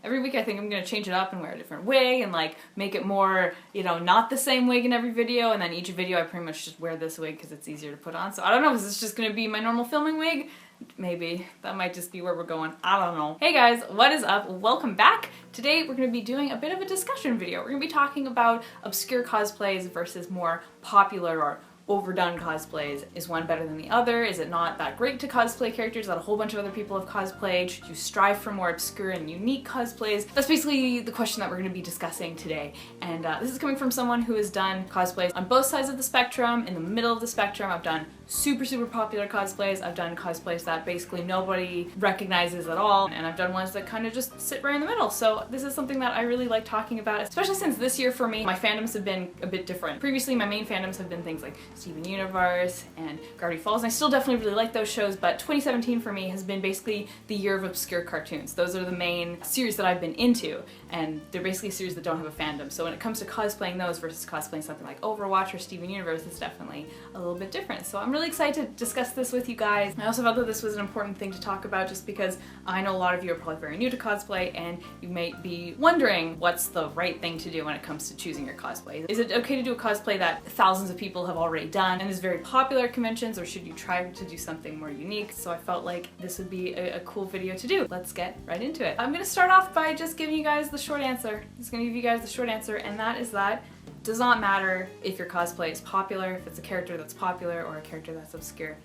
Every week I think I'm gonna change it up and wear a different wig and like make it more, you know, not the same wig in every video, and then each video I pretty much just wear this wig because it's easier to put on. So I don't know, is this just gonna be my normal filming wig? Maybe. That might just be where we're going. I don't know. Hey guys, what is up? Welcome back. Today we're going to be doing a bit of a discussion video. We're going to be talking about obscure cosplays versus more popular or overdone cosplays. Is one better than the other? Is it not that great to cosplay characters that a whole bunch of other people have cosplayed? Should you strive for more obscure and unique cosplays? That's basically the question that we're going to be discussing today. And this is coming from someone who has done cosplays on both sides of the spectrum, in the middle of the spectrum. I've done super popular cosplays. I've done cosplays that basically nobody recognizes at all, and I've done ones that kind of just sit right in the middle. So this is something that I really like talking about, especially since this year for me, my fandoms have been a bit different. Previously, my main fandoms have been things like Steven Universe and Gravity Falls, and I still definitely really like those shows, but 2017 for me has been basically the year of obscure cartoons. Those are the main series that I've been into, and they're basically series that don't have a fandom. So when it comes to cosplaying those versus cosplaying something like Overwatch or Steven Universe, it's definitely a little bit different. So I'm really excited to discuss this with you guys. I also felt that this was an important thing to talk about just because I know a lot of you are probably very new to cosplay and you might be wondering what's the right thing to do when it comes to choosing your cosplay. Is it okay to do a cosplay that thousands of people have already done and is very popular at conventions, or should you try to do something more unique? So I felt like this would be a cool video to do. Let's get right into it. I'm gonna start off by just giving you guys the short answer. I'm just gonna give you guys the short answer, and that is that it does not matter if your cosplay is popular, if it's a character that's popular or a character that's obscure.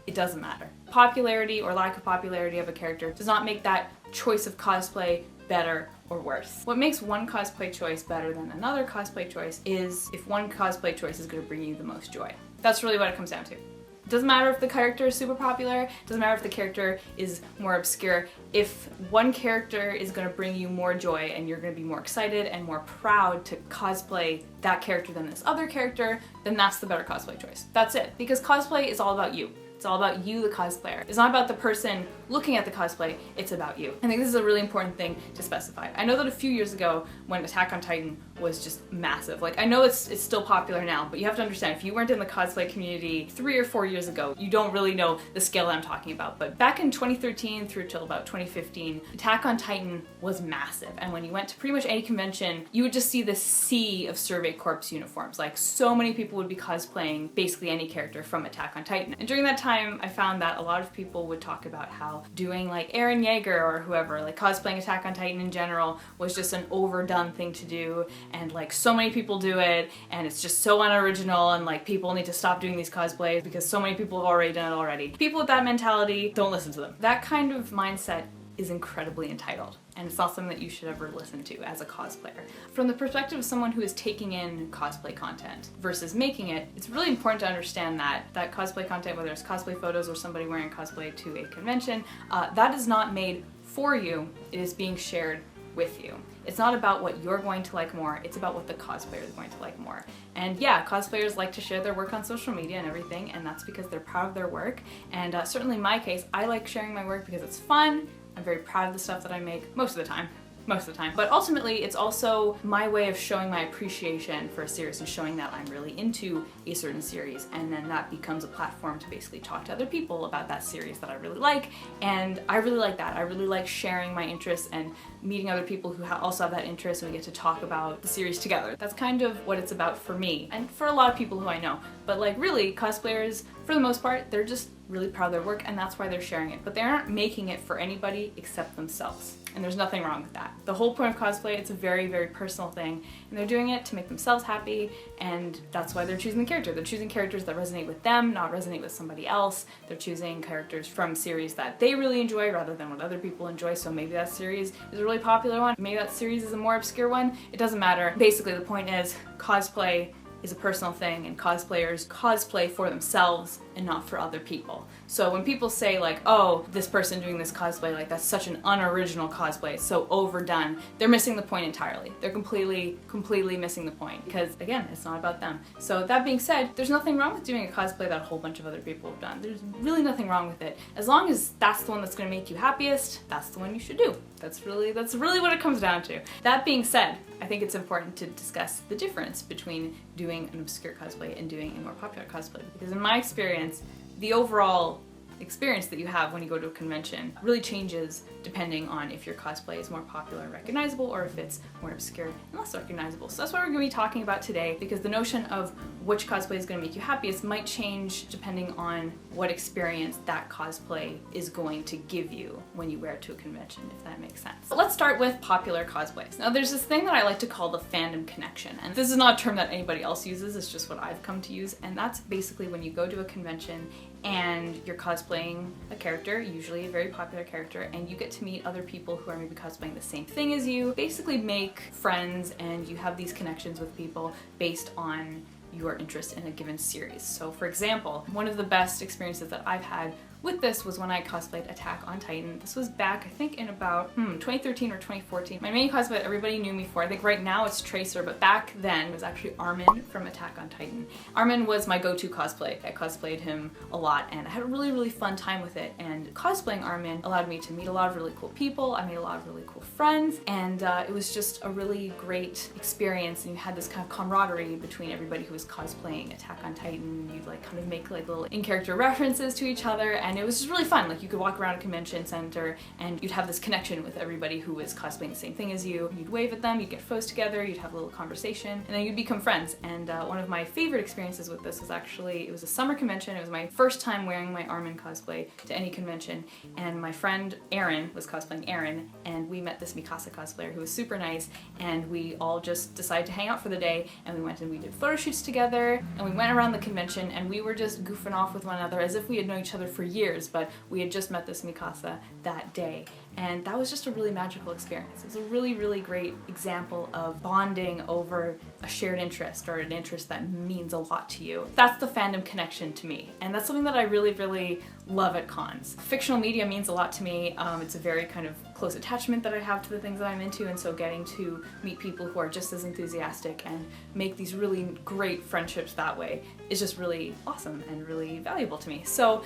It doesn't matter. Popularity or lack of popularity of a character does not make that choice of cosplay better or worse. What makes one cosplay choice better than another cosplay choice is if one cosplay choice is going to bring you the most joy. That's really what it comes down to. It doesn't matter if the character is super popular, it doesn't matter if the character is more obscure. If one character is going to bring you more joy and you're going to be more excited and more proud to cosplay that character than this other character, then that's the better cosplay choice. That's it. Because cosplay is all about you. It's all about you, the cosplayer. It's not about the person looking at the cosplay, it's about you. I think this is a really important thing to specify. I know that a few years ago when Attack on Titan was just massive, like I know it's still popular now, but you have to understand, if you weren't in the cosplay community 3 or 4 years ago, you don't really know the scale that I'm talking about. But back in 2013 through till about 2015, Attack on Titan was massive. And when you went to pretty much any convention, you would just see this sea of Survey Corps uniforms. Like so many people would be cosplaying basically any character from Attack on Titan. And during that time, I found that a lot of people would talk about how doing like Eren Yeager or whoever, like cosplaying Attack on Titan in general, was just an overdone thing to do, and like so many people do it, and it's just so unoriginal, and like people need to stop doing these cosplays because so many people have already done it already. People with that mentality, don't listen to them. That kind of mindset is incredibly entitled, and it's not something that you should ever listen to as a cosplayer. From the perspective of someone who is taking in cosplay content versus making it, it's really important to understand that cosplay content, whether it's cosplay photos or somebody wearing cosplay to a convention, that is not made for you, it is being shared with you. It's not about what you're going to like more, it's about what the cosplayer is going to like more. And yeah, cosplayers like to share their work on social media and everything, and that's because they're proud of their work. And certainly in my case, I like sharing my work because it's fun. I'm very proud of the stuff that I make most of the time. But ultimately, it's also my way of showing my appreciation for a series and showing that I'm really into a certain series, and then that becomes a platform to basically talk to other people about that series that I really like, and I really like that. I really like sharing my interests and meeting other people who also have that interest, and we get to talk about the series together. That's kind of what it's about for me, and for a lot of people who I know. But like really, cosplayers, for the most part, they're just really proud of their work, and that's why they're sharing it. But they aren't making it for anybody except themselves. And there's nothing wrong with that. The whole point of cosplay, it's a very personal thing, and they're doing it to make themselves happy, and that's why they're choosing the character. They're choosing characters that resonate with them, not resonate with somebody else. They're choosing characters from series that they really enjoy rather than what other people enjoy. So maybe that series is a really popular one, maybe that series is a more obscure one. It doesn't matter. Basically, the point is cosplay is a personal thing, and cosplayers cosplay for themselves and not for other people. So when people say like, oh, this person doing this cosplay, like that's such an unoriginal cosplay, it's so overdone, they're missing the point entirely. They're completely missing the point, because again, it's not about them. So that being said, there's nothing wrong with doing a cosplay that a whole bunch of other people have done. There's really nothing wrong with it. As long as that's the one that's gonna make you happiest, that's the one you should do. That's really what it comes down to. That being said, I think it's important to discuss the difference between doing an obscure cosplay and doing a more popular cosplay, because in my experience, the overall experience that you have when you go to a convention really changes depending on if your cosplay is more popular and recognizable or if it's more obscure and less recognizable. So that's what we're going to be talking about today, because the notion of which cosplay is going to make you happiest might change depending on what experience that cosplay is going to give you when you wear it to a convention, if that makes sense. But let's start with popular cosplays. Now there's this thing that I like to call the fandom connection, and this is not a term that anybody else uses, it's just what I've come to use, and that's basically when you go to a convention and you're cosplaying a character, usually a very popular character, and you get to meet other people who are maybe cosplaying the same thing as you, basically make friends, and you have these connections with people based on your interest in a given series. So for example, one of the best experiences that I've had with this was when I cosplayed Attack on Titan. This was back, I think, in about 2013 or 2014. My main cosplay that everybody knew me for, I think right now it's Tracer, but back then it was actually Armin from Attack on Titan. Armin was my go-to cosplay. I cosplayed him a lot and I had a really, really fun time with it. And cosplaying Armin allowed me to meet a lot of really cool people. I made a lot of really cool friends, and it was just a really great experience. And you had this kind of camaraderie between everybody who was cosplaying Attack on Titan. You'd like kind of make like little in-character references to each other, and it was just really fun. Like you could walk around a convention center and you'd have this connection with everybody who was cosplaying the same thing as you. You'd wave at them, you'd get photos together, you'd have a little conversation, and then you'd become friends. And one of my favorite experiences with this was actually, it was a summer convention. It was my first time wearing my Armin cosplay to any convention, and my friend Aaron was cosplaying Aaron, and we met this Mikasa cosplayer who was super nice, and we all just decided to hang out for the day, and we went and we did photo shoots together, and we went around the convention, and we were just goofing off with one another as if we had known each other for years, but we had just met this Mikasa that day. And that was just a really magical experience. It was a really, really great example of bonding over a shared interest, or an interest that means a lot to you. That's the fandom connection to me. And that's something that I really, really love at cons. Fictional media means a lot to me. It's a very kind of close attachment that I have to the things that I'm into, and so getting to meet people who are just as enthusiastic and make these really great friendships that way is just really awesome and really valuable to me. So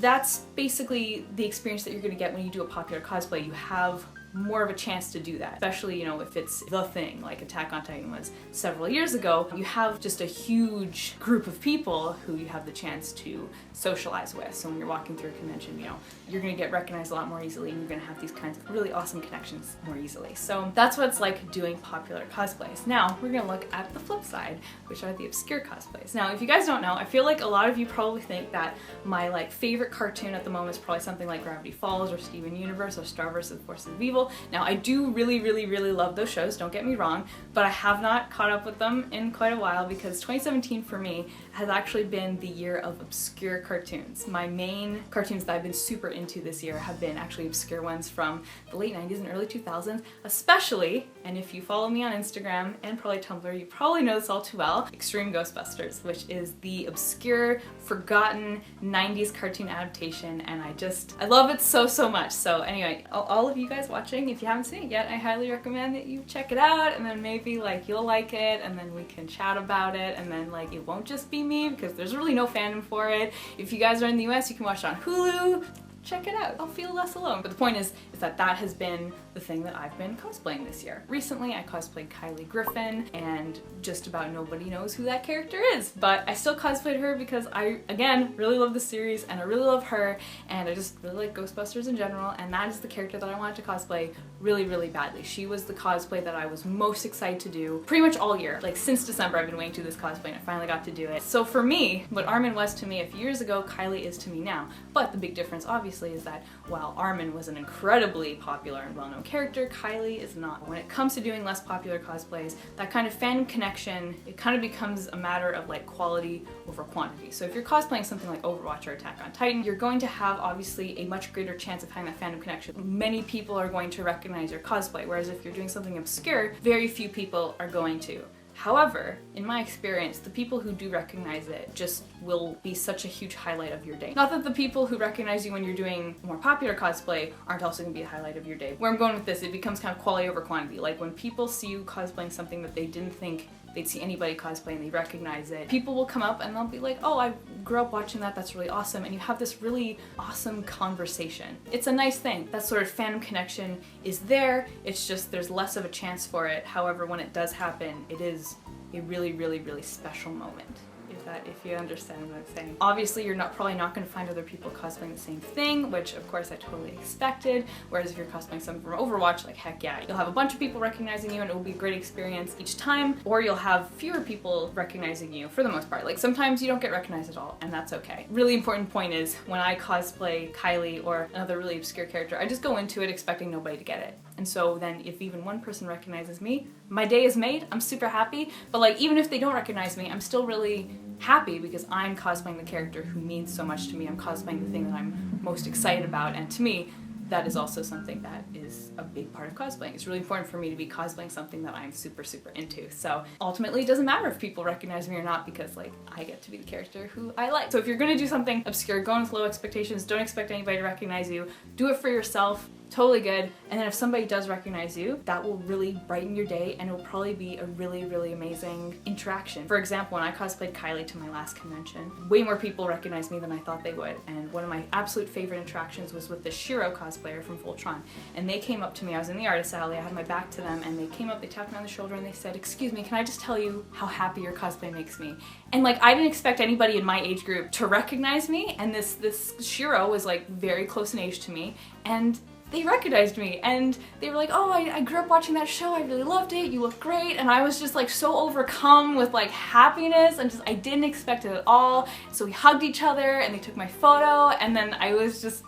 that's basically the experience that you're going to get when you do a popular cosplay. You have more of a chance to do that, especially, you know, if it's the thing like Attack on Titan was several years ago. You have just a huge group of people who you have the chance to socialize with. So when you're walking through a convention, you know, you're going to get recognized a lot more easily, and you're going to have these kinds of really awesome connections more easily. So that's what it's like doing popular cosplays. Now we're going to look at the flip side, which are the obscure cosplays. Now, if you guys don't know, I feel like a lot of you probably think that my like favorite cartoon at the moment is probably something like Gravity Falls or Steven Universe or Starverse of the Forces of Evil. Now, I do really, really, really love those shows, don't get me wrong, but I have not caught up with them in quite a while, because 2017 for me has actually been the year of obscure cartoons. My main cartoons that I've been super into this year have been actually obscure ones from the late 90s and early 2000s, especially, and if you follow me on Instagram and probably Tumblr, you probably know this all too well, Extreme Ghostbusters, which is the obscure, forgotten 90s cartoon adaptation, and I love it so, so much. So anyway, all of you guys watching, if you haven't seen it yet, I highly recommend that you check it out, and then maybe like you'll like it, and then we can chat about it, and then like it won't just be me, because there's really no fandom for it. If you guys are in the US, you can watch it on Hulu. Check it out. I'll feel less alone. But the point is that that has been the thing that I've been cosplaying this year. Recently, I cosplayed Kylie Griffin, and just about nobody knows who that character is, but I still cosplayed her because I, again, really love the series, and I really love her, and I just really like Ghostbusters in general, and that is the character that I wanted to cosplay really, really badly. She was the cosplay that I was most excited to do pretty much all year. Like since December, I've been waiting to do this cosplay, and I finally got to do it. So for me, what Armin was to me a few years ago, Kylie is to me now. But the big difference, obviously, is that while Armin was an incredibly popular and well-known character, Kylie is not. When it comes to doing less popular cosplays, that kind of fandom connection, it kind of becomes a matter of like quality over quantity. So if you're cosplaying something like Overwatch or Attack on Titan, you're going to have obviously a much greater chance of having that fandom connection. Many people are going to recognize your cosplay, whereas if you're doing something obscure, very few people are going to. However, in my experience, the people who do recognize it just will be such a huge highlight of your day. Not that the people who recognize you when you're doing more popular cosplay aren't also going to be a highlight of your day. Where I'm going with this, it becomes kind of quality over quantity. Like when people see you cosplaying something that they didn't think they'd see anybody cosplay and they recognize it, people will come up and they'll be like, oh, I grew up watching that, that's really awesome, and you have this really awesome conversation. It's a nice thing. That sort of fandom connection is there, it's just there's less of a chance for it. However, when it does happen, it is a really, really, really special moment, if that, if you understand what I'm saying. Obviously, you're probably not going to find other people cosplaying the same thing, which of course I totally expected. Whereas if you're cosplaying something from Overwatch, like heck yeah, you'll have a bunch of people recognizing you and it will be a great experience each time, or you'll have fewer people recognizing you for the most part. Like sometimes you don't get recognized at all, and that's okay. Really important point is when I cosplay Kylie or another really obscure character, I just go into it expecting nobody to get it. And so then if even one person recognizes me, my day is made, I'm super happy. But like even if they don't recognize me, I'm still really happy because I'm cosplaying the character who means so much to me. I'm cosplaying the thing that I'm most excited about, and to me, that is also something that is a big part of cosplaying. It's really important for me to be cosplaying something that I'm super, super into. So ultimately it doesn't matter if people recognize me or not because like I get to be the character who I like. So if you're gonna do something obscure, go in with low expectations, don't expect anybody to recognize you, do it for yourself, totally good. And then if somebody does recognize you, that will really brighten your day and it will probably be a really, really amazing interaction. For example, when I cosplayed Kylie to my last convention, way more people recognized me than I thought they would. And one of my absolute favorite interactions was with the Shiro cosplayer from Voltron. And they came up to me, I was in the artist alley, I had my back to them, and they came up, they tapped me on the shoulder and they said, "Excuse me, can I just tell you how happy your cosplay makes me?" And like, I didn't expect anybody in my age group to recognize me, and this Shiro was like very close in age to me, and they recognized me and they were like, "Oh, I grew up watching that show, I really loved it, you look great." And I was just like so overcome with like happiness and just, I didn't expect it at all. So we hugged each other and they took my photo, and then I was just,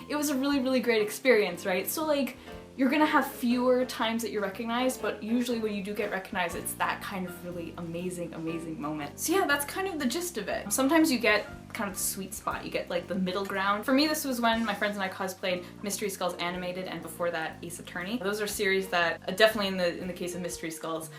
it was a really, really great experience, right? So like, you're gonna have fewer times that you're recognized, but usually when you do get recognized, it's that kind of really amazing, amazing moment. So yeah, that's kind of the gist of it. Sometimes you get kind of the sweet spot, you get like the middle ground. For me, this was when my friends and I cosplayed Mystery Skulls Animated, and before that, Ace Attorney. Those are series that, definitely in the case of Mystery Skulls,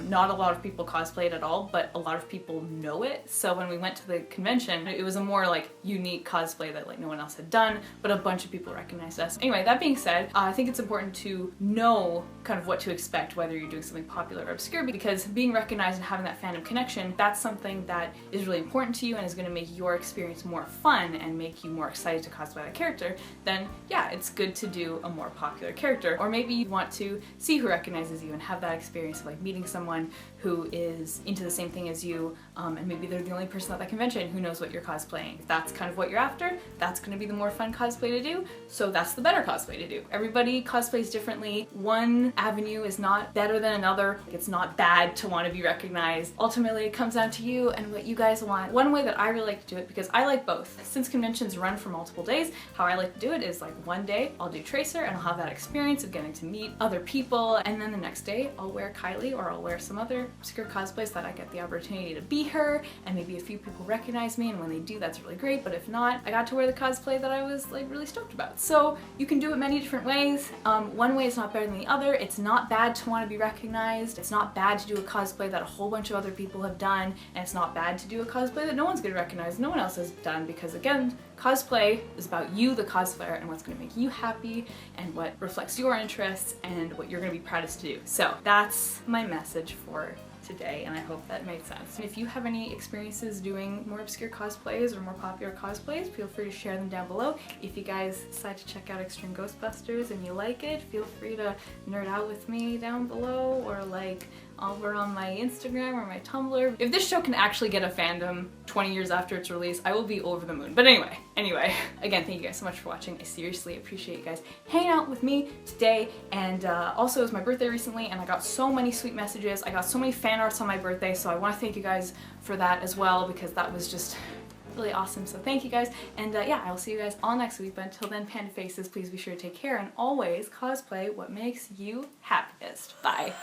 not a lot of people cosplayed at all, but a lot of people know it. So when we went to the convention, it was a more like unique cosplay that like no one else had done, but a bunch of people recognized us. Anyway, that being said, I think it's important to know kind of what to expect whether you're doing something popular or obscure, because being recognized and having that fandom connection, that's something that is really important to you and is going to make your experience more fun and make you more excited to cosplay that character. Then yeah, it's good to do a more popular character. Or maybe you want to see who recognizes you and have that experience of like meeting someone who is into the same thing as you, and maybe they're the only person at that convention who knows what you're cosplaying. If that's kind of what you're after, that's going to be the more fun cosplay to do, so that's the better cosplay to do. Everybody cosplays differently. One avenue is not better than another. It's not bad to want to be recognized. Ultimately, it comes down to you and what you guys want. One way that I really like to do it, because I like both, since conventions run for multiple days, how I like to do it is like one day I'll do Tracer and I'll have that experience of getting to meet other people, and then the next day I'll wear Kylie or I'll wear some other obscure cosplays that I get the opportunity to be her, and maybe a few people recognize me, and when they do, that's really great. But if not, I got to wear the cosplay that I was like really stoked about. So you can do it many different ways. One way is not better than the other. It's not bad to want to be recognized. It's not bad to do a cosplay that a whole bunch of other people have done, and it's not bad to do a cosplay that no one's going to recognize, no one else has done, because again, cosplay is about you, the cosplayer, and what's going to make you happy and what reflects your interests and what you're going to be proudest to do. So that's my message for today, and I hope that made sense. If you have any experiences doing more obscure cosplays or more popular cosplays, feel free to share them down below. If you guys decide to check out Extreme Ghostbusters and you like it, feel free to nerd out with me down below, or like over on my Instagram or my Tumblr. If this show can actually get a fandom 20 years after its release, I will be over the moon. But anyway, again, thank you guys so much for watching. I seriously appreciate you guys hanging out with me today. And also, it was my birthday recently, and I got so many sweet messages. I got so many fan arts on my birthday, so I want to thank you guys for that as well, because that was just really awesome. So thank you guys, and yeah, I will see you guys all next week. But until then, Panda Faces, please be sure to take care and always cosplay what makes you happiest. Bye.